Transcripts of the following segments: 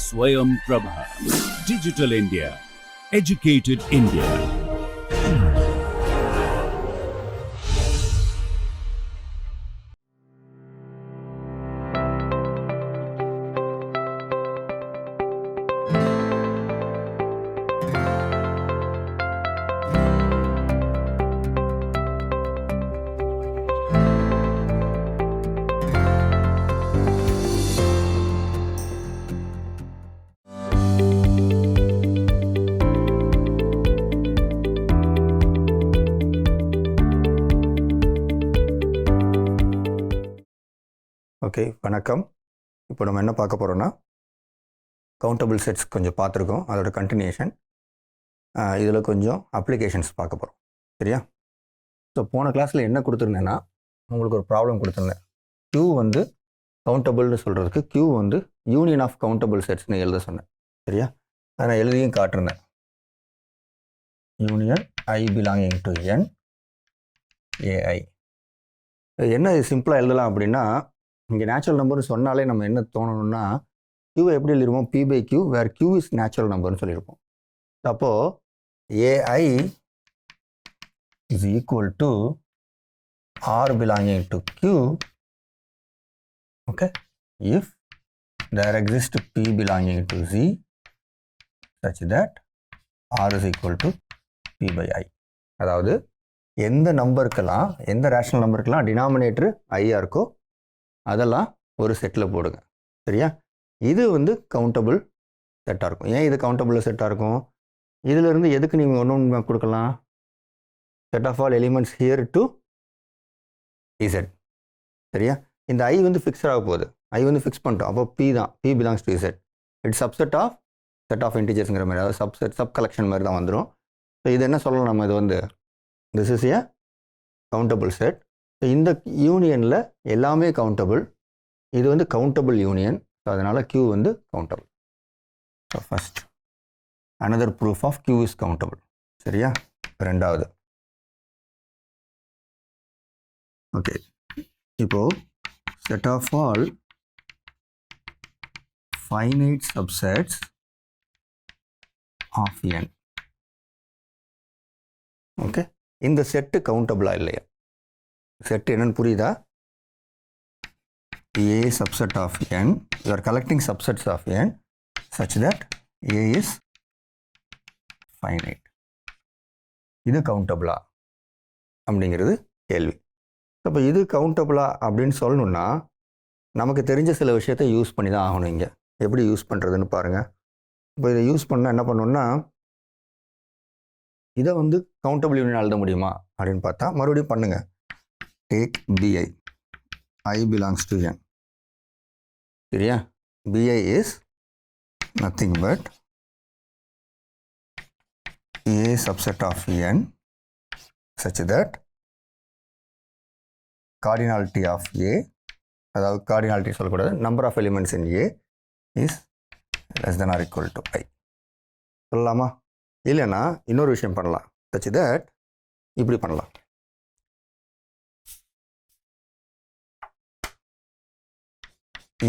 Swayam Prabha. Digital India. Educated India. Okay, வணக்கம். இப்போ நம்ம என்ன பார்க்க போகிறோன்னா, கவுண்டபிள் செட்ஸ் கொஞ்சம் பார்த்துருக்கோம், அதோட கண்டினியூஷன். இதில் கொஞ்சம் அப்ளிகேஷன்ஸ் பார்க்க போகிறோம், சரியா? ஸோ போன கிளாஸில் என்ன கொடுத்துருந்தேன்னா, உங்களுக்கு ஒரு ப்ராப்ளம் கொடுத்துருந்தேன். Q வந்து கவுண்டபிள்னு சொல்கிறதுக்கு Q வந்து யூனியன் ஆஃப் கவுண்டபிள் செட்ஸ்னு எழுத சொன்னேன், சரியா? அதை நான் எழுதியும் காட்டிருந்தேன். Union I belonging to N AI. என்ன சிம்பிளாக எழுதலாம் அப்படின்னா, இங்கே நேச்சுரல் நம்பர்னு சொன்னாலே நம்ம என்ன தோணணும்னா, Q எப்படி எழுதிருவோம்? P/Q where Q is natural நம்பர்னு சொல்லியிருப்போம். அப்போது AI is equal to R belonging to Q, okay, if there exist P belonging to Z such that R is equal to P/I. அதாவது எந்த நம்பருக்கெல்லாம், எந்த ரேஷனல் நம்பருக்கெல்லாம் டினாமினேட்டர் ஐயா இருக்கோ அதெல்லாம் ஒரு செட்டில் போடுங்க, சரியா? இது வந்து கவுண்டபிள் செட்டாக இருக்கும். ஏன் இது கவுண்டபிள் செட்டாக இருக்கும்? இதிலிருந்து எதுக்கு நீங்கள் ஒன்று கொடுக்கலாம்? Set of all elements here to Z, சரியா? இந்த ஐ வந்து ஃபிக்ஸ் ஆக போகுது, ஐ வந்து ஃபிக்ஸ் பண்ணிட்டோம். அப்போ P தான், P belongs to Z. It's subset of set of இன்டிஜர்ஸுங்கிற மாதிரி, அதாவது சப் கலெக்ஷன் மாதிரி தான் வந்துடும். ஸோ இது என்ன சொல்லலாம் நம்ம? இது வந்து this is a countable set. So இந்த யூனியனில் எல்லாமே கவுண்டபிள். இது வந்து கவுண்டபிள் யூனியன். ஸோ அதனால் Q வந்து countable. So first another proof of Q is countable, சரியா? ரெண்டாவது, ஓகே, இப்போது set of all finite subsets of N. Okay, இந்த செட்டு கவுண்டபிளா இல்லையா? செட் என்னன்னு புரியுதா? A subset of N, you are collecting subsets of N such that A is finite. இது கவுண்டபிளா அப்படிங்கிறது கேள்வி. அப்போ இது கவுண்டபிளா அப்படின்னு சொல்லணும்னா நமக்கு தெரிஞ்ச சில விஷயத்தை யூஸ் பண்ணி தான் ஆகணும். இங்கே எப்படி யூஸ் பண்ணுறதுன்னு பாருங்கள். இப்போ இதை யூஸ் பண்ணால் என்ன பண்ணணும்னா, இதை வந்து கவுண்டபிள் யூனியன் எழுத முடியுமா அப்படின்னு பார்த்தா மறுபடியும் பண்ணுங்கள். Take BI, I belongs to N, சரியா? BI is nothing but A subset of N such that cardinality of A, அதாவது cardinality சொல்லக்கூடாது, number of elements in A is less than or equal to I சொல்லலாமா? இல்லைன்னா இன்னொரு விஷயம் பண்ணலாம். such that இப்படி பண்ணலாம்.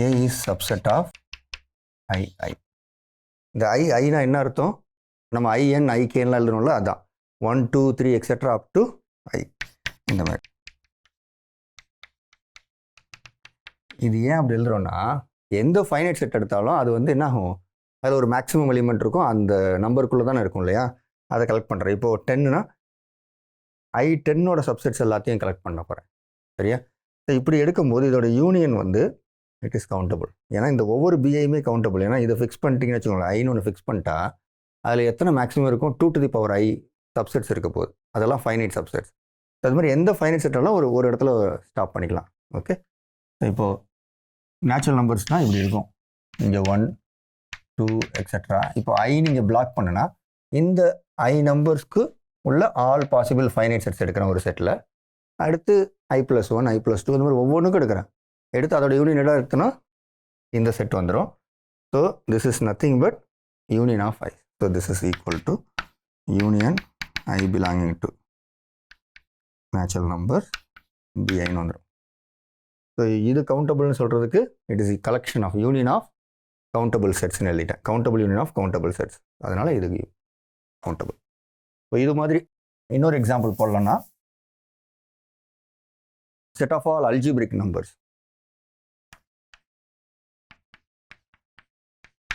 A is subset of I. இந்த ஐனா என்ன அர்த்தம்? நம்ம IN IKலாம் எழுதணும்ல, அதான் 1 2 3 எக்ஸெட்ரா அப் டு I, இந்த மாதிரி. இது ஏன் அப்படி எழுதுறோன்னா, எந்த ஃபைனைட் செட் எடுத்தாலும் அது வந்து என்ன ஆகும்? அதில் ஒரு மேக்ஸிமம் எலிமெண்ட் இருக்கும், அந்த நம்பருக்குள்ளே தானே இருக்கும் இல்லையா? அதை கலெக்ட் பண்ணுறேன். இப்போது 10னா I10ஓட சப்செட்ஸ் எல்லாத்தையும் கலெக்ட் பண்ண போகிறேன், சரியா? ஸோ இப்படி எடுக்கும்போது இதோட யூனியன் வந்து இட் இஸ் கவுண்டபிள். ஏன்னா இந்த ஒவ்வொரு பிஐயுமே கவுண்டபிள். ஏன்னா இதை ஃபிக்ஸ் பண்ணிட்டீங்கன்னு வச்சுக்கோங்களேன், ஐன்னு ஒன்று ஃபிக்ஸ் பண்ணிட்டா அதில் எத்தனை மேக்ஸிமம் இருக்கும்? 2⁻I சப்செட்ஸ் இருக்க போகுது. அதெல்லாம் ஃபைனைட் சப்செட்ஸ். அது மாதிரி எந்த ஃபைனைட் செட்டெல்லாம் ஒரு இடத்துல ஸ்டாப் பண்ணிக்கலாம். ஓகே, இப்போது நேச்சுரல் நம்பர்ஸ்னால் இப்படி இருக்கும். இங்கே 1 2 எக்ஸெட்ரா. இப்போ ஐ நீங்கள் பிளாக் பண்ணுனா இந்த ஐ நம்பர்ஸ்க்கு உள்ள ஆல் பாசிபிள் ஃபைனைட் செட்ஸ் எடுக்கிறேன் ஒரு செட்டில். அடுத்து I+1 I+2 இந்த மாதிரி ஒவ்வொன்றுக்கும் எடுக்கிறேன். எடுத்து அதோட யூனியன் எதாவது எடுத்தோன்னா இந்த செட் வந்துடும். So this is nothing but union of I. So this is equal to union I belonging to natural number பிஐன்னு வந்துடும். ஸோ இது கவுண்டபிள்னு சொல்கிறதுக்கு it is collection of union of countable செட்ஸ்னு எழுதிட்டேன். Countable union of countable sets. அதனால் இது countable. So இது மாதிரி இன்னொரு எக்ஸாம்பிள் போடலாம்னா set of all algebraic numbers.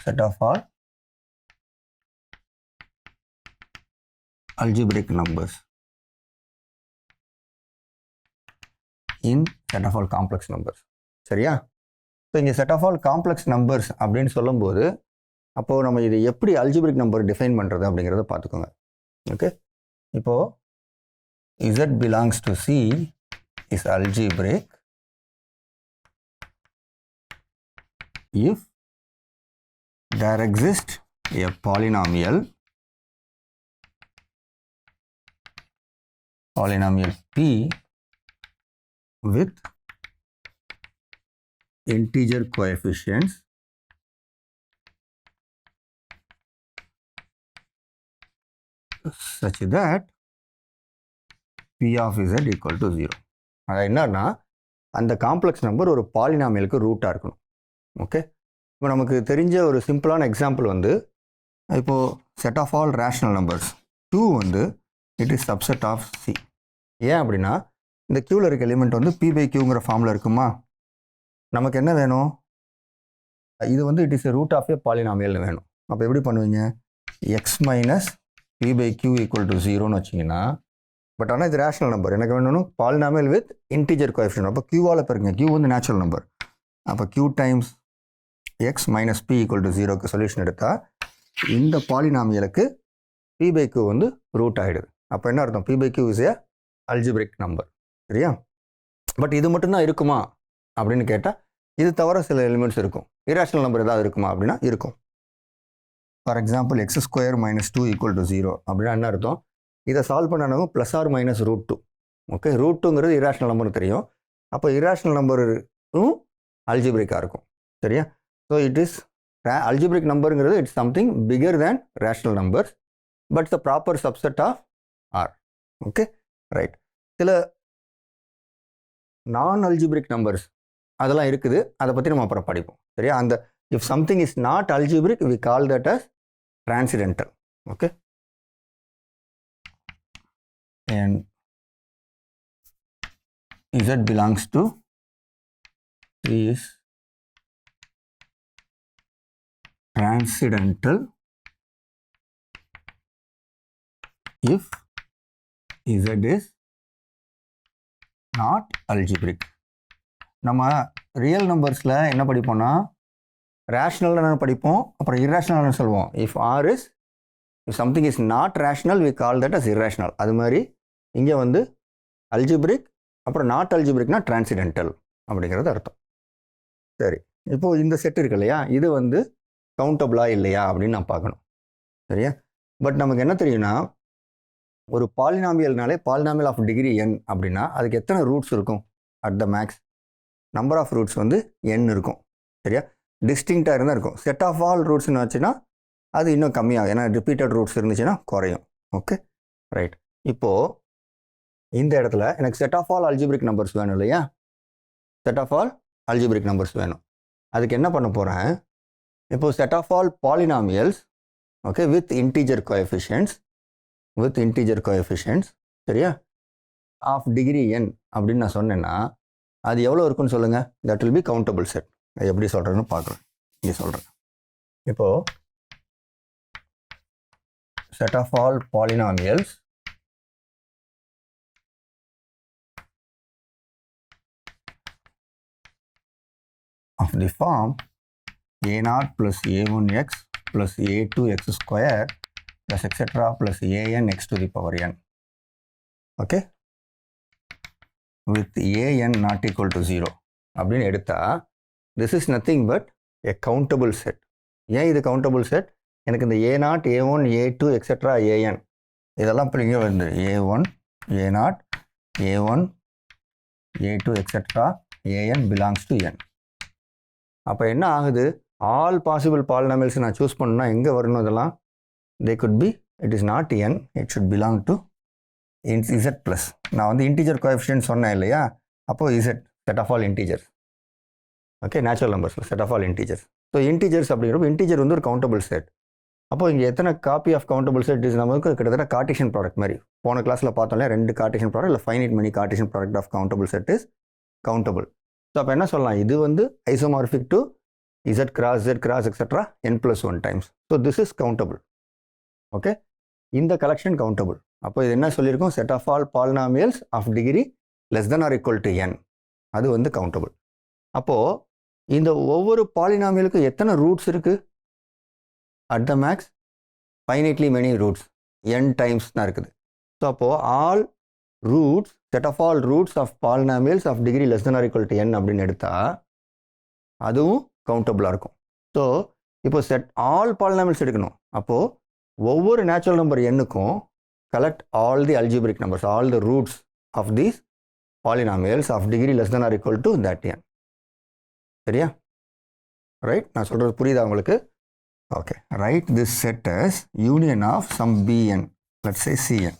Set of all algebraic numbers in set of all complex numbers. சரியா? So இங்கே set of all complex numbers அப்படின்னு சொல்லும்போது அப்போது நம்ம இது எப்படி algebraic number டிஃபைன் பண்ணுறது அப்படிங்கிறத பார்த்துக்கோங்க. ஓகே, இப்போது z belongs to C is algebraic if there exists a polynomial P with integer coefficients such that P of Z equal to 0. அது என்னன்னா அந்த காம்ப்ளெக்ஸ் நம்பர் ஒரு பாலினாமியலுக்கு ரூட்டாக இருக்கணும். ஓகே, இப்போ நமக்கு தெரிஞ்ச ஒரு சிம்பிளான எக்ஸாம்பிள் வந்து இப்போது set of all rational numbers 2 வந்து it is subset of C. ஏன் அப்படின்னா இந்த க்யூவில் இருக்க எலிமெண்ட் வந்து P/Qங்கிற ஃபார்மில் இருக்குமா? நமக்கு என்ன வேணும்? இது வந்து it is root of a பாலினாமியல்னு வேணும். அப்போ எப்படி பண்ணுவீங்க? X minus P/Q equal to 0ன்னு வச்சிங்கன்னா, பட் ஆனால் இது ரேஷனல் நம்பர். எனக்கு வேணும் பாலினாமியல் வித் இன்டிஜர் கோஎஃபிஷியன்ட். அப்போ க்யூவால் பாருங்க, க்யூ வந்து நேச்சுரல் நம்பர். அப்போ Q times X minus P equal to 0க்கு சொல்யூஷன் எடுத்தால் இந்த பாலினாமியலுக்கு P/Q வந்து ரூட் ஆகிடுது. அப்போ என்ன அர்த்தம்? P/Q is a algebraic number. சரியா? பட் இது மட்டும்தான் இருக்குமா அப்படின்னு கேட்டால் இது தவிர சில எலிமெண்ட்ஸ் இருக்கும். இரேஷனல் நம்பர் ஏதாவது இருக்குமா அப்படின்னா இருக்கும். For example x² minus 2 equal to 0 அப்படின்னா என்ன அர்த்தம்? இதை சால்வ் பண்ணணும் ப்ளஸ் ஆர் மைனஸ் √2. ஓகே, √2ங்கிறது இரேஷனல் நம்பர்னு தெரியும். அப்போ இரேஷனல் நம்பரும் அல்ஜிப்ரிக்காக இருக்கும். சரியா? ஸோ இட் இஸ் அல்ஜிப்ரிக் நம்பருங்கிறது it's something bigger than rational numbers but the proper subset of R. Okay, right. சில நான் அல்ஜிப்ரிக் நம்பர்ஸ் அதெல்லாம் இருக்குது. அதை பற்றி நம்ம அப்புறம் படிப்போம். சரியா? அந்த if something is not algebraic we call that as transcendental. Okay, and Z belongs to is transcendental if Z is not algebraic. நம்ம ரியல் நம்பர்ஸில் என்ன படிப்போம்னா ரேஷ்னல் என்ன படிப்போம், அப்புறம் இரேஷ்னல் சொல்லுவோம். If R is if something is not rational we call that as irrational. அது மாதிரி இங்கே வந்து அல்ஜிப்ரிக் அப்புறம் நாட் அல்ஜிப்ரிக்னா டிரான்சிடென்டல் அப்படிங்கிறது அர்த்தம். சரி, இப்போது இந்த செட் இருக்கு இல்லையா, இது வந்து கவுண்டபிளா இல்லையா அப்படின்னு நான் பார்க்கணும். சரியா? பட் நமக்கு என்ன தெரியும்னா ஒரு பாலினாமியல்னாலே பாலினாமியல் ஆஃப் டிகிரி n அப்படின்னா அதுக்கு எத்தனை ரூட்ஸ் இருக்கும்? At the max number of roots வந்து n இருக்கும். சரியா? டிஸ்டிங்க்டாக இருந்தால் இருக்கும். செட் ஆஃப் ஆல் ரூட்ஸ்னு வச்சுன்னா அது இன்னும் கம்மியாகும். ஏன்னா ரிப்பீட்டட் ரூட்ஸ் இருந்துச்சுன்னா குறையும். Okay, right. இப்போது இந்த இடத்துல எனக்கு set of all algebraic numbers வேணும் இல்லையா? Set of all algebraic numbers வேணும். அதுக்கு என்ன பண்ண போகிறேன்? இப்போது set of all polynomials okay with integer coefficients சரியா ஆஃப் டிகிரி n அப்படின்னு நான் சொன்னேன்னா அது எவ்வளோ இருக்குன்னு சொல்லுங்கள். That will be countable set. அது எப்படி சொல்கிறேன்னு பார்க்குறேன். இங்கே சொல்கிறேன். இப்போது set of all polynomials of the form a0 plus a1x plus a2x square plus etc plus an x to the power n. Okay, with an not equal to 0 அப்படின்னு எடுத்தா this is nothing but a countable set. ஏன் இது countable set? எனக்கு இந்த a0 a1 a2 etcetera an இதெல்லாம் இப்போ இங்கே வந்து a1 a0 a1 a2 etcetera an belongs to n. அப்போ என்ன ஆகுது? ஆல் பாசிபிள் பாலினாமியல்ஸ் நான் சூஸ் பண்ணால் எங்கே வரணும்? இதெல்லாம் they could be it is not n, it should belong to z plus. நான் வந்து இன்டிஜர் கோஎஃபிஷியன்ட் சொன்னேன் இல்லையா? அப்போது z set of all integers okay, natural நம்பர்ஸில் set of all integers. So integers அப்படிங்கிறப்ப இன்டீஜர் வந்து ஒரு கவுண்டபிள் செட். அப்போ இங்கே எத்தனை copy of countable set is நமக்கு கிட்டத்தட்ட கார்ட்டீசியன் ப்ராடக்ட் மாதிரி. போன கிளாஸில் பார்த்தோம்ல, 2 கார்ட்டீசியன் ப்ராடக்ட் இல்லை finite many Cartesian product of countable set is countable. So அப்போ என்ன சொல்லலாம், இது வந்து isomorphic to Z cross et cetera n+1 times. So this is countable. Okay, இந்த கலெக்ஷன் கவுண்டபிள். அப்போ இது என்ன சொல்லியிருக்கோம், set of all polynomials of degree less than or equal to n, அது வந்து கவுண்டபிள். அப்போது இந்த ஒவ்வொரு பாலினாமியலுக்கும் எத்தனை ரூட்ஸ் இருக்குது? At the max finitely many roots, n times தான் இருக்குது. ஸோ அப்போது all roots, set of all roots of polynomials of degree less than or equal to n அப்படின்னு எடுத்தால் அதுவும் கவுண்டபிளாக இருக்கும். ஸோ இப்போ செட் ஆல் பாலினாமியல்ஸ் எடுக்கணும். அப்போது ஒவ்வொரு நேச்சுரல் நம்பர் எண்ணுக்கும் collect all the algebraic numbers, all the roots of these polynomials of degree less than or equal to that n. சரியா? ரைட், நான் சொல்கிறது புரியுதா உங்களுக்கு? Okay, right this set as union of some bn, let's say cn.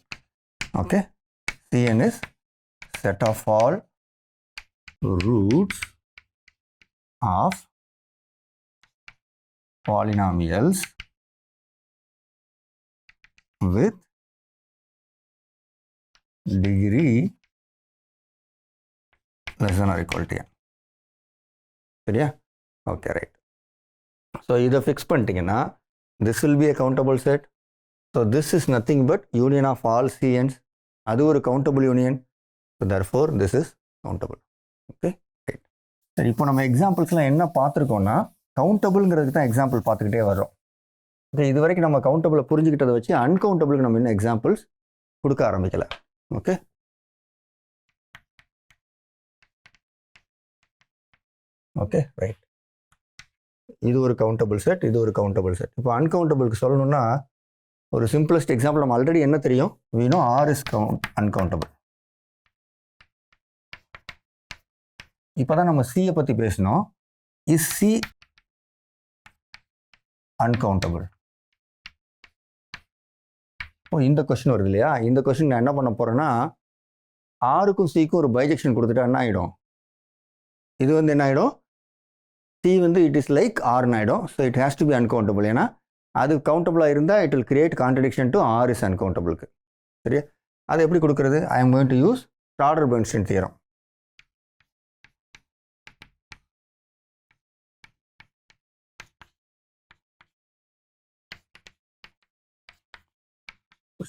Okay, cn is set of all roots of polynomials with degree less than or equal to n. சரியா? Okay, right. So இதை fix பண்ணிட்டீங்கன்னா this will be a countable set. So this is nothing but union of all cn's. அது ஒரு countable union. So therefore this is countable. Okay, right. சரி, இப்போ நம்ம எக்ஸாம்பிள்ஸ்லாம் என்ன பார்த்துருக்கோம்னா கவுண்டபிள்ங்கிறதுக்கு தான் எக்ஸாம்பிள் பார்த்துக்கிட்டே வரோம். ஓகே, இது வரைக்கும் நம்ம கவுண்டபிளை புரிஞ்சுக்கிட்டதை வச்சு அன்கவுண்டபிளுக்கு நம்ம இன்னும் எக்ஸாம்பிள்ஸ் கொடுக்க ஆரம்பிக்கலை. Okay, okay, right. இது ஒரு கவுண்டபிள் செட், இது ஒரு கவுண்டபிள் செட். இப்போ அன்கவுண்டபிளுக்கு சொல்லணும்னா ஒரு சிம்பிளஸ்ட் எக்ஸாம்பிள் நம்ம ஆல்ரெடி என்ன தெரியும், we know R is uncountable. இப்போ தான் நம்ம C பற்றி பேசணும். Is C uncountable? இப்போ இந்த கொஸ்டின் வருது இல்லையா, இந்த கொஸ்டின் நான் என்ன பண்ண போகிறேன்னா ஆருக்கும் சிக்கும் ஒரு பைஜெக்ஷன் கொடுத்துட்டா என்ன ஆகிடும், இது வந்து என்ன ஆகிடும், சி வந்து இட் இஸ் லைக் ஆர்னு ஆகிடும். So it has to be uncountable. ஏன்னா அது கவுண்டபிளாக இருந்தால் it will create contradiction to R is அன்கவுண்டபிளுக்கு. சரியா? அதை எப்படி கொடுக்குறது? I am going to use Schroder Bernstein theorem.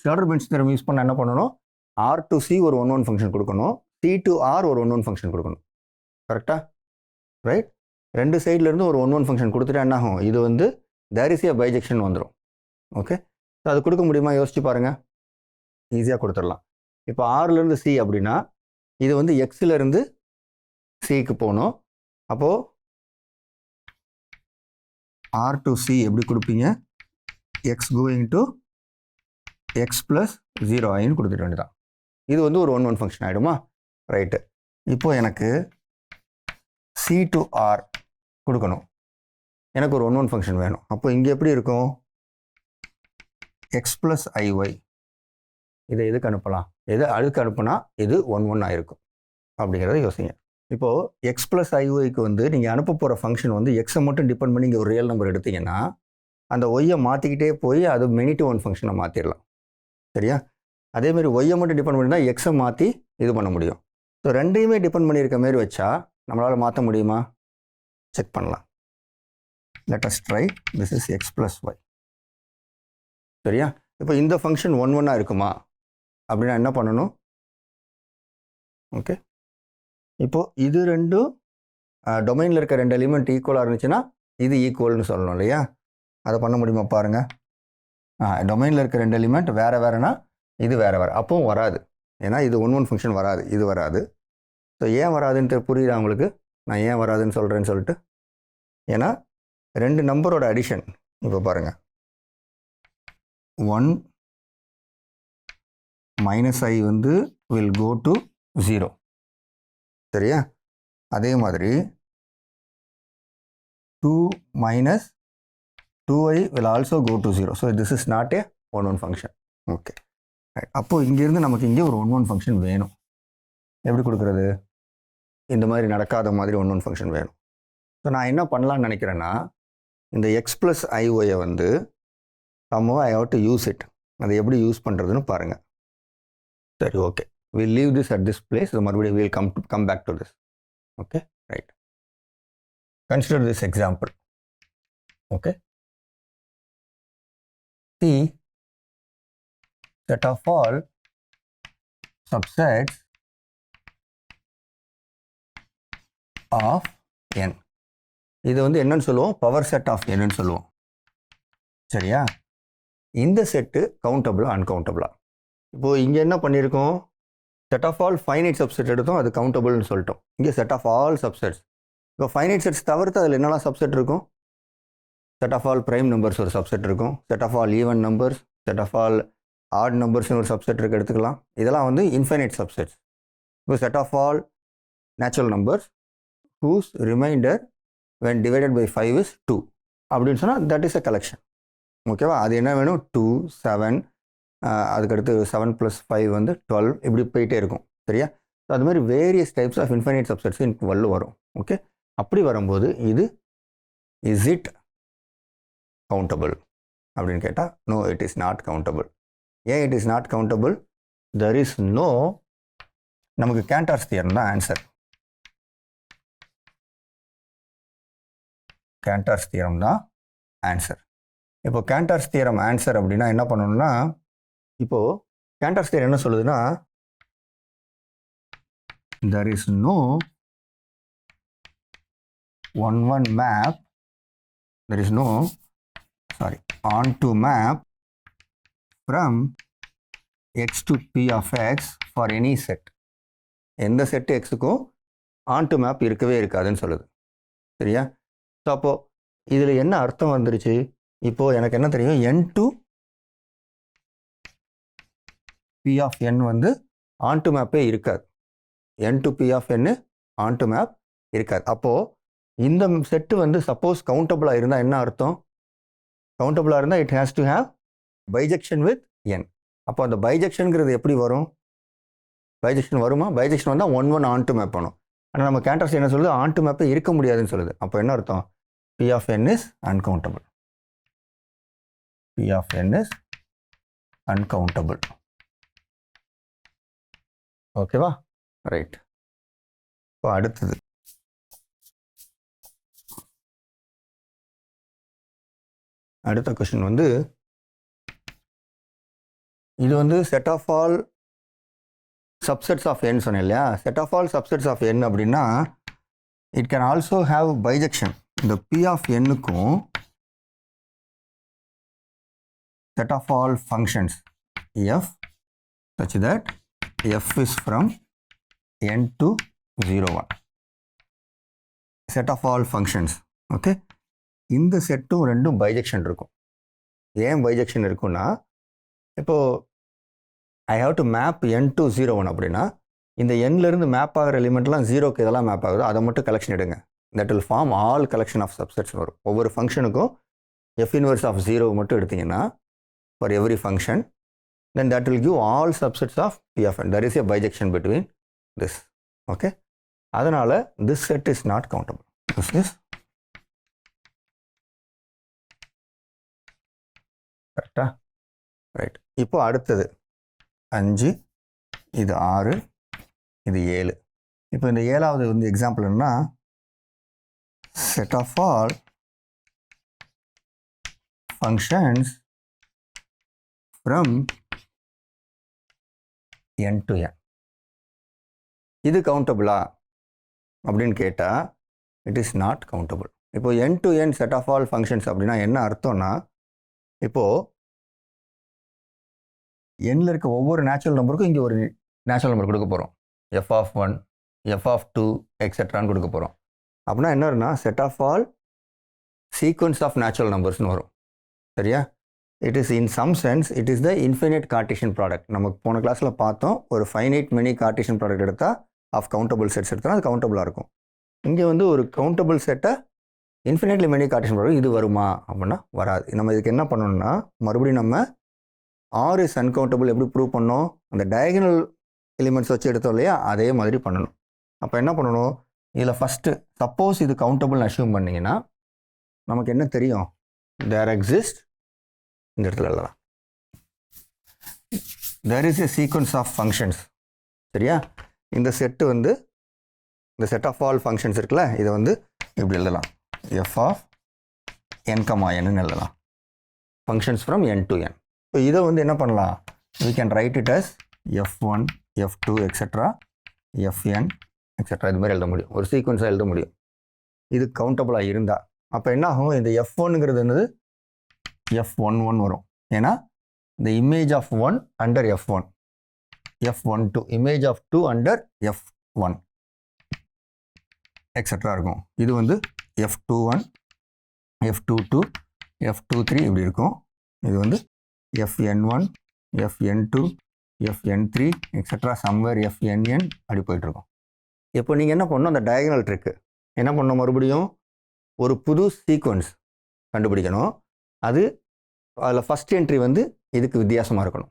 Schroder Bernstein theorem use பண்ண என்ன பண்ணணும், ஆர் டு சி ஒரு 1-1 ஃபங்க்ஷன் கொடுக்கணும், சி டு ஆர் ஒரு 1-1 ஃபங்க்ஷன் கொடுக்கணும். கரெக்டாக? ரைட். ரெண்டு சைட்லேருந்து ஒரு 1-1 ஃபங்க்ஷன் கொடுத்துட்டா என்ன ஆகும், இது வந்து தேர் இஸ் ஏ பைஜெக்ஷன் வந்துடும். ஓகே, ஸோ அது கொடுக்க முடியுமா? யோசிச்சு பாருங்கள், ஈஸியாக கொடுத்துடலாம். இப்போ ஆர்லேருந்து சி அப்படின்னா இது வந்து எக்ஸ்லேருந்து சிக்கு போகணும். அப்போது ஆர் டு சி எப்படி கொடுப்பீங்க, X going to X plus 0 ஐன்னு கொடுத்துட்டு வேண்டியதான். இது வந்து ஒரு 1-1 ஃபங்க்ஷன் ஆகிடுமா? ரைட்டு. இப்போ எனக்கு சி டு ஆர் கொடுக்கணும், எனக்கு ஒரு 1-1 ஃபங்க்ஷன் வேணும். அப்போ இங்கே எப்படி இருக்கும், எக்ஸ் ப்ளஸ் ஐஒய். இதை எதுக்கு அனுப்பலாம், எது அதுக்கு அனுப்புனா இது 1-1 ஆகிருக்கும் அப்படிங்கிறத யோசிங்க. இப்போது எக்ஸ் ப்ளஸ் ஐஒய்க்கு வந்து நீங்கள் அனுப்ப போகிற ஃபங்க்ஷன் வந்து எக்ஸை மட்டும் டிபெண்ட் பண்ணி இங்கே ஒரு ரியல் நம்பர் எடுத்தீங்கன்னா அந்த ஒய்யை மாற்றிக்கிட்டே போய் அது மெனி டு 1 ஃபங்க்ஷனை மாற்றிடலாம். சரியா? அதேமாதிரி ஒய்யை மட்டும் டிபெண்ட் பண்ணி தான் எக்ஸை மாற்றி இது பண்ண முடியும். ஸோ ரெண்டையுமே டிபெண்ட் பண்ணியிருக்க மாரி வச்சா நம்மளால் மாற்ற முடியுமா? செக் பண்ணலாம். let us try. this is x plus y. சரியா? இப்போ இந்த ஃபங்க்ஷன் 1-1 இருக்குமா அப்படின்னா என்ன பண்ணணும்? ஓகே, இப்போது இது ரெண்டும் டொமைனில் இருக்க 2 எலிமெண்ட் ஈக்குவலாக இருந்துச்சுன்னா இது ஈக்குவல்னு சொல்லணும் இல்லையா? அதை பண்ண முடியுமா பாருங்கள். டொமைனில் இருக்க 2 எலிமெண்ட் வேறு வேறுனா இது வேறு வேறு, அப்பவும் வராது. ஏன்னா இது 1-1 ஃபங்க்ஷன் வராது, இது வராது. ஸோ ஏன் வராதுன்ட்டு புரியுதா உங்களுக்கு? நான் ஏன் வராதுன்னு சொல்கிறேன்னு சொல்லிட்டு, ஏன்னா 2 நம்பரோட அடிஷன். இப்போ பாருங்கள், 1 மைனஸ் ஐ வந்து வில் கோ டு 0. சரியா? அதே மாதிரி 2 minus 2i will also go to 0. So this is not a 1-1 function. Okay, அப்போது இங்கேருந்து நமக்கு இங்கே ஒரு 1-1 ஃபங்க்ஷன் வேணும். எப்படி கொடுக்குறது? இந்த மாதிரி நடக்காத மாதிரி 1-1 ஃபங்க்ஷன் வேணும். ஸோ நான் என்ன பண்ணலான்னு நினைக்கிறேன்னா இந்த எக்ஸ் ப்ளஸ் ஐஒயை வந்து somehow I have to use it. அதை எப்படி யூஸ் பண்ணுறதுன்னு பாருங்கள். சரி, okay, we'll leave this at this place. So மறுபடியும் we'll come back to this. Okay, right. Consider this example. Okay. See, set of all subsets of n. இது வந்து என்னன்னு சொல்லுவோம், பவர் செட் ஆஃப் என்னன்னு சொல்லுவோம். சரியா? இந்த செட்டு கவுண்டபிளா அன்கவுண்டபிளா? இப்போது இங்கே என்ன பண்ணியிருக்கோம், set of all finite subset எடுத்தோம், அது கவுண்டபிள்னு சொல்லிட்டோம். இங்கே செட் ஆஃப் ஆல் சப்செட்ஸ். இப்போ ஃபைனைட் செட்ஸ் தவிர்த்து அதில் என்னெல்லாம் சப்செட் இருக்கும்? Set of all prime numbers ஒரு சப்செட் இருக்கும், set of all even numbers, set of all odd நம்பர்ஸ்னு ஒரு சப்செட் இருக்கு, எடுத்துக்கலாம். இதெல்லாம் வந்து இன்ஃபைனைட் சப்செட்ஸ். இப்போ set of all natural numbers whose remainder when divided by 5 is 2 அப்படின்னு சொன்னால் that is a collection. ஓகேவா? அது என்ன வேணும், 2, 7, அதுக்கடுத்து 7 + 5 வந்து 12, இப்படி போயிட்டே இருக்கும். சரியா? ஸோ அது மாதிரி various types of infinite subsets வல்லு வரும். ஓகே, அப்படி வரும்போது இது இஸ் இட் கவுண்டபிள் அப்படின்னு கேட்டால் no, it is not countable. ஏன் it is not countable? There is no, நமக்கு கேண்டார்ஸ் தியரம் தான் ஆன்சர். கேண்டார்ஸ் தியரம் தான் ஆன்சர். இப்போ கேண்டார்ஸ் தியரம் ஆன்சர் அப்படின்னா என்ன பண்ணணும்னா, இப்போது கேண்டார்ஸ் தியரம் என்ன சொல்லுதுன்னா, there is no 1-1 map, there is no, onto map from x to p of x for any set. எந்த செட்டு எக்ஸுக்கும் onto map இருக்கவே இருக்காதுன்னு சொல்லுது. சரியா? ஸோ அப்போது இதில் என்ன அர்த்தம் வந்துருச்சு? இப்போது எனக்கு என்ன தெரியும், n to p of n வந்து onto map இருக்காது. n to p of n onto map இருக்காது. அப்போது இந்த செட்டு வந்து சப்போஸ் கவுண்டபிளாக இருந்தால் என்ன அர்த்தம்? கவுண்டபிளாக இருந்தால் it has to have bijection with n. அப்போ அந்த பைஜெக்ஷனுங்கிறது எப்படி வரும்? பைஜெக்ஷன் வருமா? பைஜெக்ஷன் வந்தால் 1-1 onto map பண்ணும். ஆனால் நம்ம கேண்டார்ஸ் என்ன சொல்லுது, onto map இருக்க முடியாதுன்னு சொல்லுது. அப்போ என்ன அர்த்தம்? p of n is uncountable. p of n is uncountable. ஓகேவா? ரைட். இப்போ அடுத்தது அடுத்த கொஸ்டின் வந்து, இது வந்து set of all subsets of n சொன்னேன் இல்லையா? Set of all subsets of n அப்படின்னா it can also have bijection. இந்த p ஆஃப் n-க்கும் set of all functions f such that f is from n to 0, 1. set of all functions. Okay, இந்த செட்டும் ரெண்டும் bijection இருக்கும். ஏன் bijection இருக்குன்னா, இப்போது I have to map n to 0, 1 அப்படின்னா இந்த n-லேருந்து மேப் ஆகிற எலிமெண்ட்லாம் 0க்கு இதெல்லாம் மேப் ஆகுது, அதை மட்டும் கலெக்ஷன் எடுங்க. That will form all collection of subsets வரும். ஒவ்வொரு ஃபங்க்ஷனுக்கும் f inverse of 0 மட்டும் எடுத்தீங்கன்னா for every function, then that will give all subsets of p of n. There is a bijection between this. Okay, அதனால this set is not countable. This is கரெக்டா? Right. இப்போ அடுத்தது 5, இது 6, இது 7. இப்போ இந்த 7வது வந்து எக்ஸாம்பிள் என்ன, set of all functions from n to n. இது கவுண்டபிளா அப்படின்னு கேட்டால் இட் இஸ் நாட் கவுண்டபிள். இப்போ n to n set of all functions அப்படின்னா என்ன அர்த்தம்னா, இப்போது n-ல இருக்க ஒவ்வொரு நேச்சுரல் நம்பருக்கும் இங்கே ஒரு நேச்சுரல் நம்பர் கொடுக்க போகிறோம். f of 1, f of 2 எக்ஸெட்ரான்னு கொடுக்க போகிறோம். அப்படின்னா என்னன்னா, set of all sequence of natural நம்பர்ஸ்னு வரும். சரியா? It is in some sense it is the infinite Cartesian product. நமக்கு போன கிளாஸில் பார்த்தோம், ஒரு ஃபைனைட் மெனி கார்ட்டீசியன் ப்ராடக்ட் எடுத்தால் ஆஃப் கவுண்டபிள் செட்ஸ் எடுத்தால் அது கவுண்டபிளாக இருக்கும். இங்கே வந்து ஒரு கவுண்டபிள் செட்டை இன்ஃபினைட்லி மெனி கார்ட்டீசியன் ப்ராடக்ட் இது வருமா அப்படின்னா வராது. நம்ம இதுக்கு என்ன பண்ணணும்னா, மறுபடியும் நம்ம ஆர் இஸ் அன்கவுண்டபிள் எப்படி ப்ரூவ் பண்ணோம், அந்த டயகனல் எலிமெண்ட்ஸ் வச்சு எடுத்தோம் இல்லையா, அதே மாதிரி பண்ணணும். அப்போ என்ன பண்ணணும், இதில் ஃபஸ்ட்டு சப்போஸ் இது கவுண்டபிள்னு அஷ்யூம் பண்ணிங்கன்னா நமக்கு என்ன தெரியும், தேர் எக்ஸிஸ்ட், இந்த இடத்துல எழுதலாம், there is a sequence of functions. சரியா? இந்த செட்டு வந்து இந்த செட் ஆஃப் ஆல் ஃபங்க்ஷன்ஸ் இருக்குல்ல, இதை வந்து இப்படி எழுதலாம், எஃப் ஆஃப் n, n எழுதலாம், functions from n to n. So இதை வந்து என்ன பண்ணலாம், we can write it as f1, f2, etc., fn, etc. இது மாதிரி எழுத முடியும், ஒரு சீக்வன்ஸாக எழுத முடியும். இது கவுண்டபுளாக இருந்தால் அப்போ என்ன ஆகும், இந்த f1ங்கிறது என்னது f11 வரும். ஏன்னா the image of 1 under f1, f12, image of 2 under f1, etc. இருக்கும். இது வந்து f21, f22, f23 இப்படி இருக்கும். இது வந்து fn1, fn2, fn3, etc. somewhere fnn அப்படி போயிட்டுருக்கும். இப்போ நீங்கள் என்ன பண்ணணும், அந்த டயகனல் ட்ரிக்கு என்ன பண்ணணும், மறுபடியும் ஒரு புது சீக்வன்ஸ் கண்டுபிடிக்கணும். அது அதில் ஃபஸ்ட் என்ட்ரி வந்து இதுக்கு வித்தியாசமாக இருக்கணும்.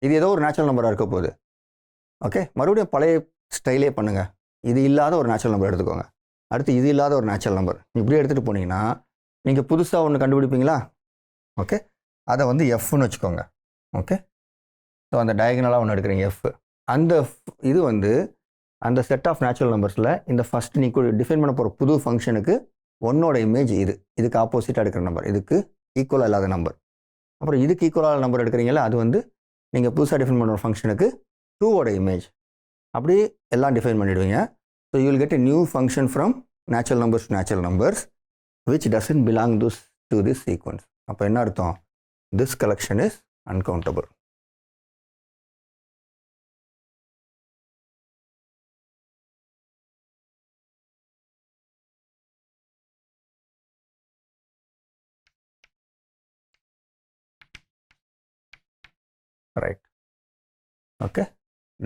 இது ஏதோ ஒரு நேச்சுரல் நம்பராக இருக்க போகுது. ஓகே, மறுபடியும் பழைய ஸ்டைலே பண்ணுங்கள். இது இல்லாத ஒரு நேச்சுரல் நம்பர் எடுத்துக்கோங்க, அடுத்து இது இல்லாத ஒரு நேச்சுரல் நம்பர், இப்படி எடுத்துகிட்டு போனீங்கன்னா நீங்கள் புதுசாக ஒன்று கண்டுபிடிப்பீங்களா? ஓகே, அதை வந்து எஃப்னு வச்சுக்கோங்க. ஓகே, ஸோ அந்த டயகனலாக ஒன்று எடுக்கிறீங்க எஃப். அந்த இது வந்து அந்த செட் ஆஃப் நேச்சுரல் நம்பர்ஸில் இந்த ஃபஸ்ட் நீங்கள் டிஃபைன் பண்ண போகிற புது ஃபங்க்ஷனுக்கு ஒன்னோட இமேஜ் இது, இதுக்கு ஆப்போசிட்டாக எடுக்கிற நம்பர், இதுக்கு ஈக்குவலாக இல்லாத நம்பர். அப்புறம் இதுக்கு ஈக்குவலான நம்பர் எடுக்கிறீங்களா, அது வந்து நீங்கள் புதுசாக டிஃபைன் பண்ணுற ஃபங்க்ஷனுக்கு 2ஓட இமேஜ். அப்படி எல்லாம் டிஃபைன் பண்ணிவிடுவீங்க. So you will get a new function from natural numbers to natural numbers which doesn't belong to this sequence. அப்போ என்ன அர்த்தம், this collection is uncountable. Right, okay,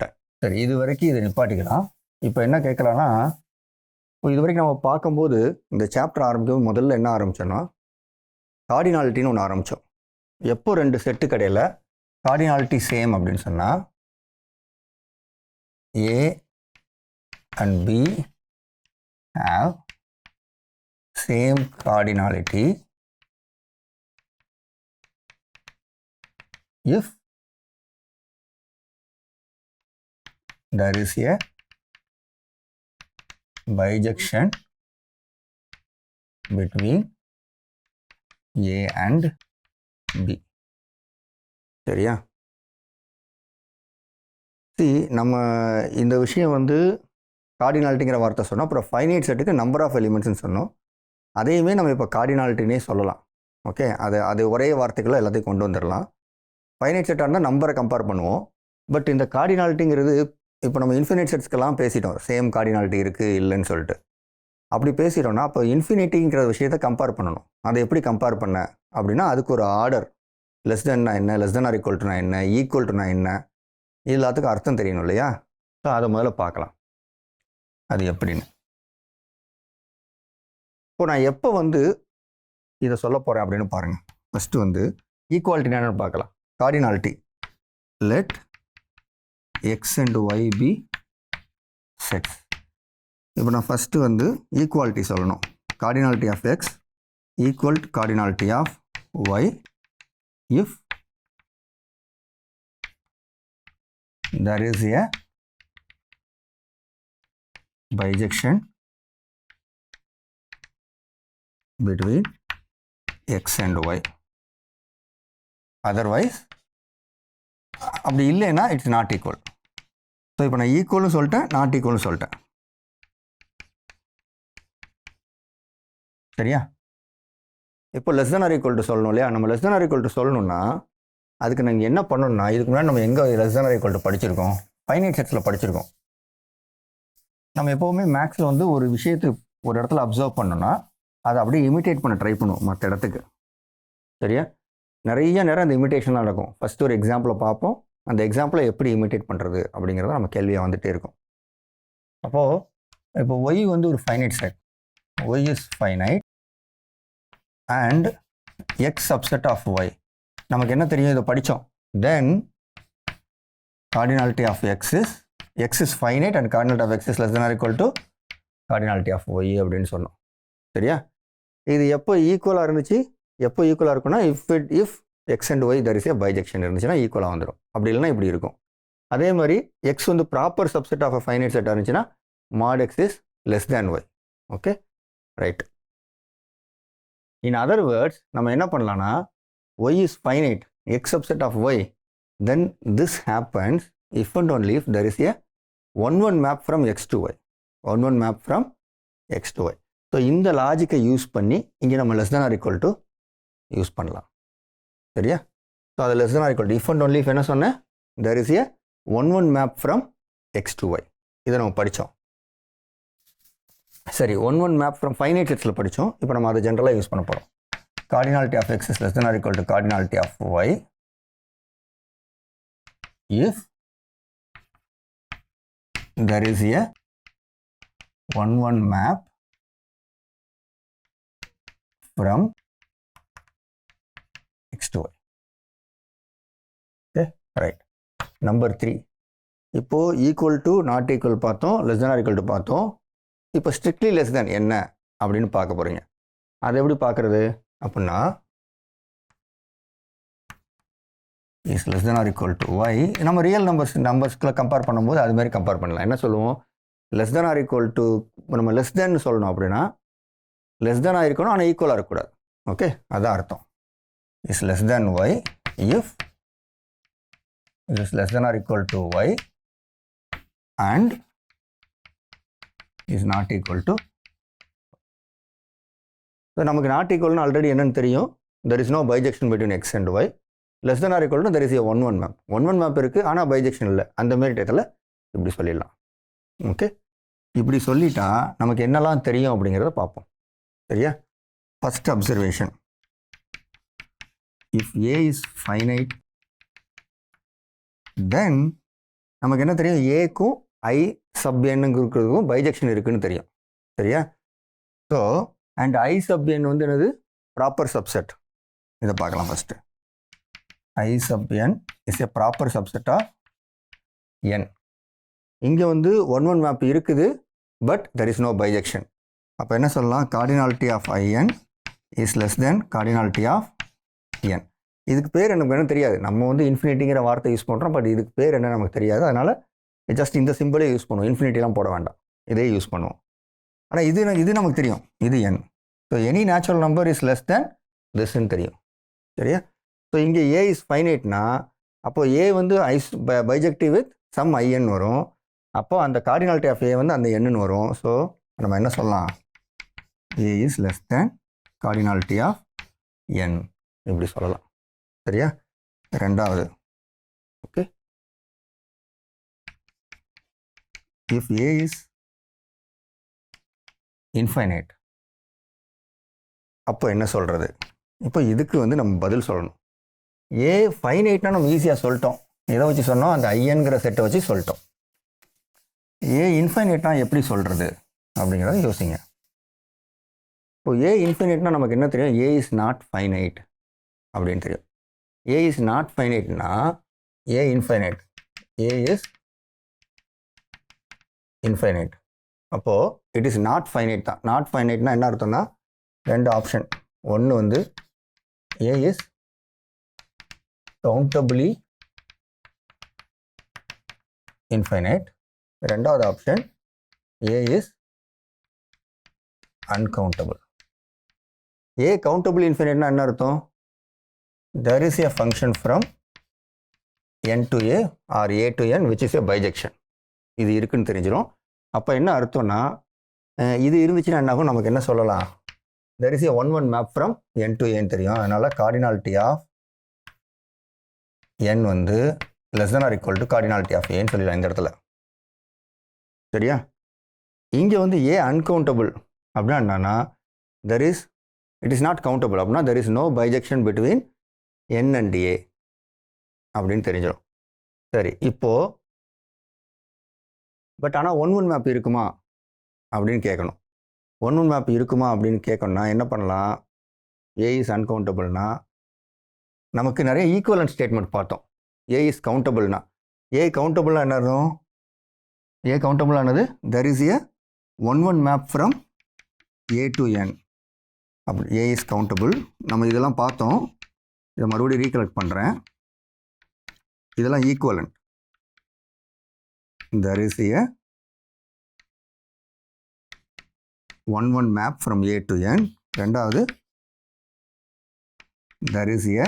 done. சரி, இது வரைக்கும் இதை நிப்பாட்டிக்கலாம். இப்போ என்ன கேட்கலான்னா, இது வரைக்கும் நம்ம பார்க்கும்போது இந்த சாப்டர் ஆரம்பிக்கும் முதல்ல என்ன ஆரம்பித்தோன்னா கார்டினாலிட்டின்னு ஒன்று ஆரம்பித்தோம். எப்போ ரெண்டு செட்டு கடையில் கார்டினாலிட்டி சேம் அப்படின்னு சொன்னால் A and B have same cardinality if there is a bijection between A and B. சரியா? நம்ம இந்த விஷயம் வந்து கார்டினாலிட்டிங்கிற வார்த்தை சொன்னோம். அப்புறம் ஃபைனைட் செட்டுக்கு நம்பர் ஆஃப் எலிமெண்ட்ஸ்னு சொன்னோம். அதையுமே நம்ம இப்போ கார்டினாலிட்டினே சொல்லலாம். ஓகே, அது ஒரே வார்த்தைக்குள்ள எல்லாத்தையும் கொண்டு வந்துடலாம். ஃபைனைட் செட்டாக இருந்தால் நம்பரை கம்பேர் பண்ணுவோம். பட் இந்த கார்டினாலிட்டிங்கிறது இப்போ நம்ம இன்ஃபினைட் செட்ஸ்க்கெல்லாம் பேசிட்டோம், சேம் கார்டினாலிட்டி இருக்குது இல்லைன்னு சொல்லிட்டு. அப்படி பேசிட்டோம்னா அப்போ இன்ஃபினிட்டிங்கிற விஷயத்தை கம்பேர் பண்ணணும். அதை எப்படி கம்பேர் பண்ண அப்படின்னா அதுக்கு ஒரு ஆர்டர், லெஸ் தென்னா என்ன, லெஸ் தென் ஆர் ஈக்குவல் டுனா என்ன, ஈக்குவல் டுனா என்ன, இது எல்லாத்துக்கும் அர்த்தம் தெரியணும் இல்லையா? ஸோ அதை முதல்ல பார்க்கலாம் அது எப்படின்னு. இப்போ நான் எப்போ வந்து இதை சொல்ல போகிறேன் அப்படின்னு பாருங்கள். ஃபஸ்ட்டு வந்து ஈக்குவாலிட்டி என்னன்னு பார்க்கலாம். Cardinality, let X and Y be sets. இப்போ நான் ஃபஸ்ட்டு வந்து ஈக்குவாலிட்டி சொல்லணும். Cardinality of X equal to cardinality of Y if there is a bijection between x and y. Otherwise அப்படி இல்லைன்னா இட்ஸ் நாட் ஈக்குவல். ஸோ இப்போ நான் ஈக்குவல்னு சொல்லிட்டேன், not ஈக்குவல்னு சொல்லிட்டேன். சரியா? இப்போ less than or equal to சொல்லணும் இல்லையா? நம்ம less than or equal to சொல்லணும்னா அதுக்கு நீங்கள் என்ன பண்ணணும்னா, இதுக்கு முன்னாடி நம்ம எங்கே less than or equal to படிச்சிருக்கோம், ஃபைனைட் செட்ஸில் படிச்சிருக்கோம். நம்ம எப்போவுமே மேக்ஸில் வந்து ஒரு விஷயத்தை ஒரு இடத்துல அப்சர்வ் பண்ணோன்னா அதை அப்படியே இமிட்டேட் பண்ண ட்ரை பண்ணுவோம் மற்ற இடத்துக்கு. சரியா? நிறைய நேரம் அந்த இமிட்டேஷன் தான் நடக்கும். ஃபஸ்ட்டு ஒரு எக்ஸாம்பிளை பார்ப்போம், அந்த எக்ஸாம்பிளை எப்படி இமிட்டேட் பண்ணுறது அப்படிங்கிறத நம்ம கேள்வியாக வந்துகிட்டே இருக்கும். அப்போது இப்போ ஒய் வந்து ஒரு finite set, Y is finite and X subset of Y. நமக்கு என்ன தெரியும், இதை படித்தோம். Then cardinality of X is finite and cardinality of x is less than or equal to cardinality of Y அப்படின்னு சொன்னோம். சரியா? இது எப்போ ஈக்குவலாக இருந்துச்சு, எப்போ ஈக்குவலாக இருக்குன்னா if X and Y there is a bijection இருந்துச்சுன்னா ஈக்குவலாக வந்துடும். அப்படி இல்லைன்னா இப்படி இருக்கும். அதே மாதிரி எக்ஸ் வந்து proper subset of a finite செட்டாக இருந்துச்சுன்னா mod x is less than y. Okay, right. In other words நம்ம என்ன பண்ணலாம்னா y is finite, x subset of y, then this happens if and only if there is a 1-1 map from x to y. 1-1 map from x to y. So இந்த லாஜிக்கை use பண்ணி இங்கே நம்ம less than or equal to use பண்ணலாம். சரியா? So அது less than or equal to if and only if என்ன சொன்னேன், there is a 1-1 map from x to y. இதை நம்ம படித்தோம். சரி, 1-1 மேப் ஃப்ரம் ஃபைனைட் செட்ஸில் படித்தோம். இப்போ நம்ம அதை ஜென்ரலாக யூஸ் பண்ண போகிறோம். Cardinality of X is less than or equal to cardinality of Y if there is a 1-1 map from x to y. Okay, right. Number 3. இப்போ ஈக்குவல் டு நாட் ஈக்குவல் பார்த்தோம், less than or equal to பார்த்தோம். இப்போ strictly less than என்ன அப்படின்னு பார்க்க போகிறீங்க. அதை எப்படி பார்க்குறது அப்படின்னா is less than or equal to Y. நம்ம ரியல் நம்பர்ஸ்க்குள்ள கம்பேர் பண்ணும்போது அது மாதிரி கம்பேர் பண்ணலாம். என்ன சொல்லுவோம், less than or equal to நம்ம லெஸ் தென் சொல்லணும் அப்படின்னா லெஸ் தென் ஆகிருக்கணும், ஆனால் ஈக்குவலாக இருக்கக்கூடாது. ஓகே, அதான் அர்த்தம். Is less than Y if it is less than or equal to y and is not equal to. So நமக்கு not equal ஆல்ரெடி என்னன்னு தெரியும், there is no bijection between x and y. less than or equal to there is a 1-1 map. 1-1 map இருக்கு, ஆனால் bijection இல்லை. அந்த மாதிரி டயத்தில் இப்படி சொல்லிடலாம். ஓகே, இப்படி சொல்லிட்டா நமக்கு என்னெல்லாம் தெரியும் அப்படிங்கிறத பார்ப்போம். சரியா? First observation, if a is finite தென் நமக்கு என்ன தெரியும், ஏக்கும் ஐ சப் எண்ணுங்க இருக்கிறதுக்கும் பைஜெக்ஷன் இருக்குன்னு தெரியும். சரியா? So and I sub N வந்து என்னது, ப்ராப்பர் சப்செட். இதை பார்க்கலாம் first. I sub N is a proper subset of N. இங்கே வந்து 1-1 மேப் இருக்குது, but there is no bijection. அப்போ என்ன சொல்லலாம், cardinality of IN is less than cardinality of N. இதுக்கு பேர் எனக்கு என்ன தெரியாது, நம்ம வந்து இன்ஃபினிட்டிங்கிற வார்த்தை யூஸ் பண்ணுறோம், பட் இதுக்கு பேர் என்ன நமக்கு தெரியாது. அதனால் ஜஸ்ட் இந்த சிம்பிளே யூஸ் பண்ணுவோம், இன்ஃபினிட்டிலாம் போட வேண்டாம், இதே யூஸ் பண்ணுவோம். ஆனால் இது நமக்கு தெரியும், இது n. So any natural number is less than திஸ்ன்னு தெரியும். சரியா? ஸோ இங்கே ஏ இஸ் ஃபைனைட்னா அப்போது ஏ வந்து பைஜெக்டிவ் வித் சம் ஐஎன் வரும். அப்போ அந்த கார்டினாலிட்டி ஆஃப் ஏ வந்து அந்த எண்ணுன்னு வரும். ஸோ நம்ம என்ன சொல்லலாம், A is less than cardinality of N இப்படி சொல்லலாம். சரியா? ரெண்டாவது, okay, if a is infinite அப்போ என்ன சொல்கிறது, இப்போ இதுக்கு வந்து நம்ம பதில் சொல்லணும். ஏ ஃபைனைட்னா நம்ம ஈஸியாக சொல்லிட்டோம், எதை வச்சு சொன்னோம், அந்த ஐஎன்கிற செட்டை வச்சு சொல்லிட்டோம். ஏ இன்ஃபைனைட்னா எப்படி சொல்கிறது அப்படிங்கிறத யோசிங்க. இப்போ ஏ இன்ஃபைனைட்னா நமக்கு என்ன தெரியும், ஏ இஸ் நாட் ஃபைனைட் அப்படின்னு தெரியும். A is not finite na A infinite, A is infinite. அப்போ it is not finite தான். not finite na என்ன அர்த்தம்னா ரெண்டு ஆப்ஷன். ஒன்று வந்து A is countably infinite. ரெண்டாவது option A is uncountable. A countably infinite na என்ன அர்த்தம், there is a function from n to a or a to n which is a bijection. இது இருக்குன்னு தெரிஞ்சிடும். அப்போ என்ன அர்த்தம்னா இது இருந்துச்சுன்னா என்ன ஆகும், நமக்கு என்ன சொல்லலாம், there is a 1-1 map from n to n தெரியும். அதனால கார்டினாலிட்டி ஆஃப் n வந்து less than or equal to cardinality of ஏன்னு சொல்லிடலாம் இந்த இடத்துல. சரியா? இங்கே வந்து a uncountable அப்படின்னா என்னன்னா, it is not countable அப்படின்னா there is no bijection between n and a அப்படின்னு தெரிஞ்சிடும். சரி, இப்போது பட் ஆனால் 1-1 மேப் இருக்குமா அப்படின்னு கேட்கணும். 1-1 மேப் இருக்குமா அப்படின்னு கேட்கணும்னா என்ன பண்ணலாம், ஏ இஸ் அன்கவுண்டபிள்னா நமக்கு நிறைய ஈக்குவலன்ட் ஸ்டேட்மெண்ட் பார்த்தோம். ஏ இஸ் கவுண்டபிள்னா, ஏ கவுண்டபிள்னா என்ன அர்த்தம், ஏ கவுண்டபிளானது there is a 1 map from A to N. அப்படி A is countable. நம்ம இதெல்லாம் பார்த்தோம். இதை மறுபடியும் ரீகலெக்ட் பண்ணுறேன். இதெல்லாம் equivalent. There is a 1 map from A to N. ரெண்டாவது there is a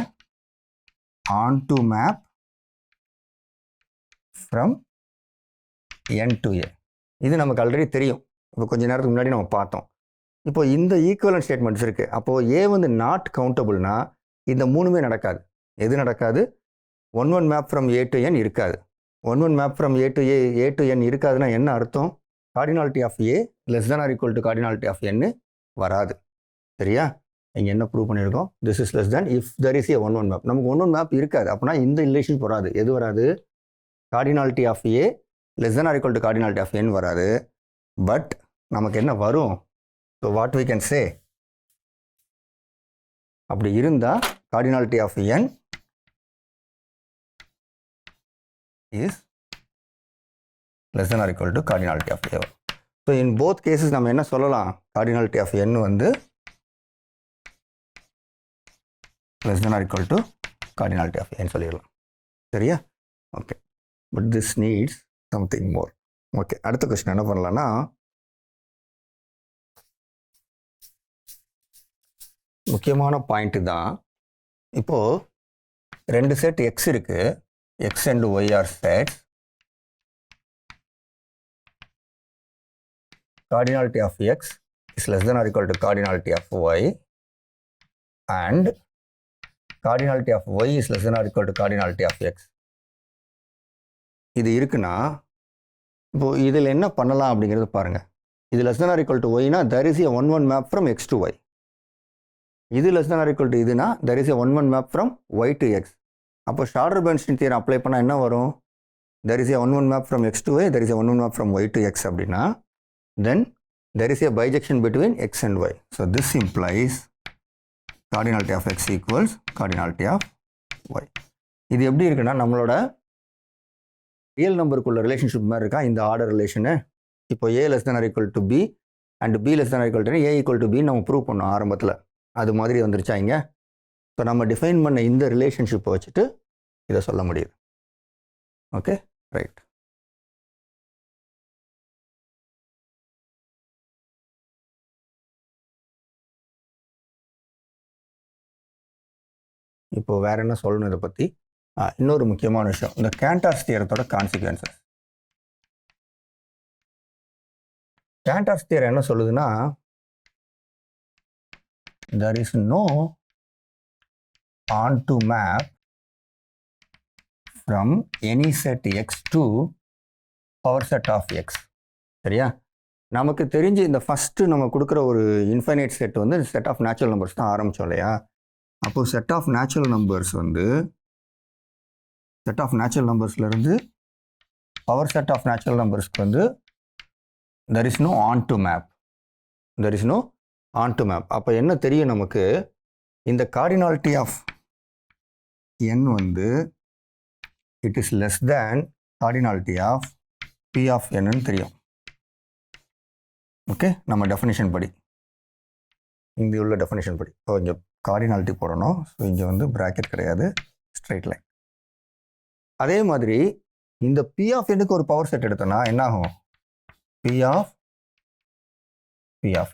onto map from N to A. இது நமக்கு ஆல்ரெடி தெரியும். இப்போ கொஞ்ச நேரத்துக்கு முன்னாடி நம்ம பார்த்தோம். இப்போ இந்த ஈக்குவலன்ட் ஸ்டேட்மெண்ட்ஸ் இருக்குது. அப்போது ஏ வந்து நாட் கவுண்டபுள்னா இந்த மூணுமே நடக்காது. எது நடக்காது? 1 map from A to N இருக்காது. 1 map from A to N இருக்காதுன்னா என்ன அர்த்தம்? Cardinality of A less than or equal to cardinality of N வராது. சரியா? இங்கே என்ன ப்ரூவ் பண்ணியிருக்கோம்? This is less than if there is a 1 map. நமக்கு 1 மேப் இருக்காது. அப்படின்னா இந்த ரிலேஷன் வராது. எது வராது? Cardinality of A less than or equal to cardinality of N வராது. பட் நமக்கு என்ன வரும்? So what we can say? அப்படி இருந்தால் cardinality of N is less than or equal to cardinality of A. So in both cases நம்ம என்ன சொல்லலாம்? cardinality of N வந்து less than or equal to cardinality of N சொல்லிடலாம். சரியா? Okay. But this needs something more. Okay, அடுத்த question என்ன பண்ணலாம்னா, முக்கியமான பாயிண்ட் தான். இப்போது ரெண்டு செட் எக்ஸ் இருக்குது. X and Y are sets. Cardinality of x is less than or equal to cardinality of y, and cardinality of y is less than or equal to cardinality of x. இது இருக்குன்னா இப்போ இதில் என்ன பண்ணலாம் அப்படிங்கிறது பாருங்க. இது less than or equal to y னா there is a 1 map from x to y. இது less than or equal to இதுனா there is a 1 map from y to x. அப்போ ஷார்டர்-பெர்ன்ஸ்டீன் தியரம் அப்ளை பண்ணால் என்ன வரும்? there is a 1 map from x to y, there is a 1 map from y to x அப்படின்னா then there is a bijection between x and y. So this implies cardinality of x equals cardinality of y. இது எப்படி இருக்குன்னா நம்மளோட real நம்பருக்குள்ள relationship மாதிரி இருக்கா இந்த order relation. இப்போ a less than or equal to b and b less than or equal to a equal to b நம்ம prove பண்ணோம் ஆரம்பத்தில். அது மாதிரி வந்துருச்சா இங்கே? ஸோ நம்ம டிஃபைன் பண்ண இந்த ரிலேஷன்ஷிப்பை வச்சுட்டு இதை சொல்ல முடியுது. Okay, right. இப்போ வேற என்ன சொல்லணும் இதை பற்றி? இன்னொரு முக்கியமான விஷயம், இந்த கேண்டார்ஸ் தியரத்தோட கான்சிக்வன்சஸ். கேண்டார்ஸ் தியரம் என்ன சொல்லுதுன்னா, there is no onto map from any set x to power set of x. சரியா? நமக்கு தெரிஞ்சு இந்த ஃபஸ்ட்டு நம்ம கொடுக்குற ஒரு இன்ஃபைனைட் செட் வந்து செட் ஆஃப் நேச்சுரல் நம்பர்ஸ் தான் ஆரம்பித்தோம் இல்லையா? அப்போது செட் ஆஃப் நேச்சுரல் நம்பர்ஸ் வந்து செட் ஆஃப் நேச்சுரல் நம்பர்ஸ்லேருந்து பவர் செட் ஆஃப் நேச்சுரல் நம்பர்ஸ்க்கு வந்து there is no onto map. There is no onto map. அப்போ என்ன தெரியும் நமக்கு? இந்த கார்டினாலிட்டி ஆஃப் n வந்து it is less than cardinality of p of n தெரியும். ஓகே, நம்ம டெஃபினேஷன் படி, இங்கே உள்ள டெஃபினேஷன் படி இங்கே கார்டினாலிட்டி போடணும். ஸோ இங்கே வந்து ப்ராக்கெட் கிடையாது, ஸ்ட்ரைட் லைன். அதே மாதிரி இந்த p ஆஃப் n-க்கு ஒரு பவர் செட் எடுத்தோன்னா என்ன ஆகும்? p of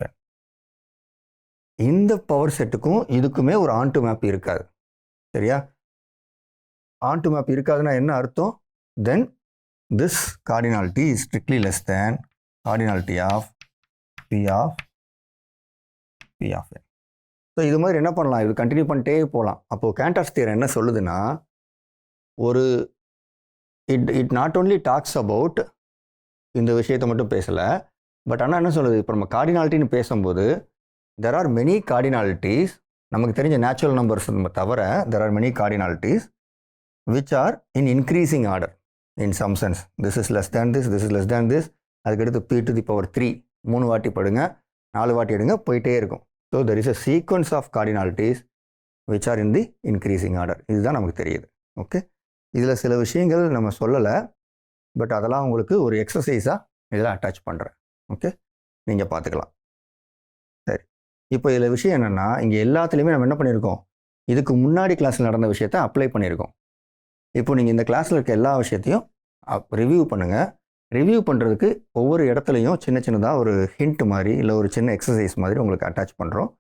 n. இந்த பவர் செட்டுக்கும் இதுக்குமே ஒரு ஆன் டு மேப் இருக்காது. சரியா? ஆன் டு மேப் இருக்காதுன்னா என்ன அர்த்தம்? Then this cardinality is strictly less than cardinality of p of n. So இது மாதிரி என்ன பண்ணலாம்? இது கண்டினியூ பண்ணிட்டே போகலாம். அப்போது கேண்டார்ஸ் தியரம் என்ன சொல்லுதுன்னா, ஒரு it not only talks about இந்த விஷயத்தை மட்டும் பேசலை, பட் ஆனால் என்ன சொல்லுது, இப்போ நம்ம கார்டினாலிட்டின்னு பேசும்போது there are many cardinalities, நமக்கு தெரிஞ்ச நேச்சுரல் நம்பர்ஸ் தவிர there are many cardinalities which are in increasing order in some sense. This is less than this, this is less than this. அதுக்கடுத்து p to the power 3 3 வாட்டி படுங்க, 4 வாட்டி எடுங்க, போயிட்டே இருக்கும். So there is a sequence of cardinalities which are in the increasing order. இதுதான் நமக்கு தெரியுது. ஓகே, இதில் சில விஷயங்கள் நம்ம சொல்லலை, பட் அதெல்லாம் உங்களுக்கு ஒரு எக்ஸசைஸாக இதில் அட்டாச் பண்ணுறேன். ஓகே, நீங்கள் பார்த்துக்கலாம். சரி, இப்போ இதில் விஷயம் என்னென்னா, இங்கே எல்லாத்துலேயுமே நம்ம என்ன பண்ணியிருக்கோம், இதுக்கு முன்னாடி கிளாஸில் நடந்த விஷயத்தை அப்ளை பண்ணியிருக்கோம். இப்போ நீங்கள் இந்த கிளாஸில் இருக்க எல்லா விஷயத்தையும் ரிவ்யூ பண்ணுங்கள். ரிவ்யூ பண்ணுறதுக்கு ஒவ்வொரு இடத்துலையும் சின்ன சின்னதாக ஒரு ஹிண்ட் மாதிரி இல்லை ஒரு சின்ன எக்ஸசைஸ் மாதிரி உங்களுக்கு அட்டாச் பண்ணுறோம்.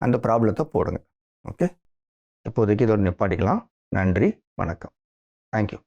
அந்த ப்ராப்ளத்தை போடுங்க. ஓகே, இப்போதைக்கு இதோட நிப்பாட்டிக்கலாம். நன்றி, வணக்கம். தேங்க்யூ.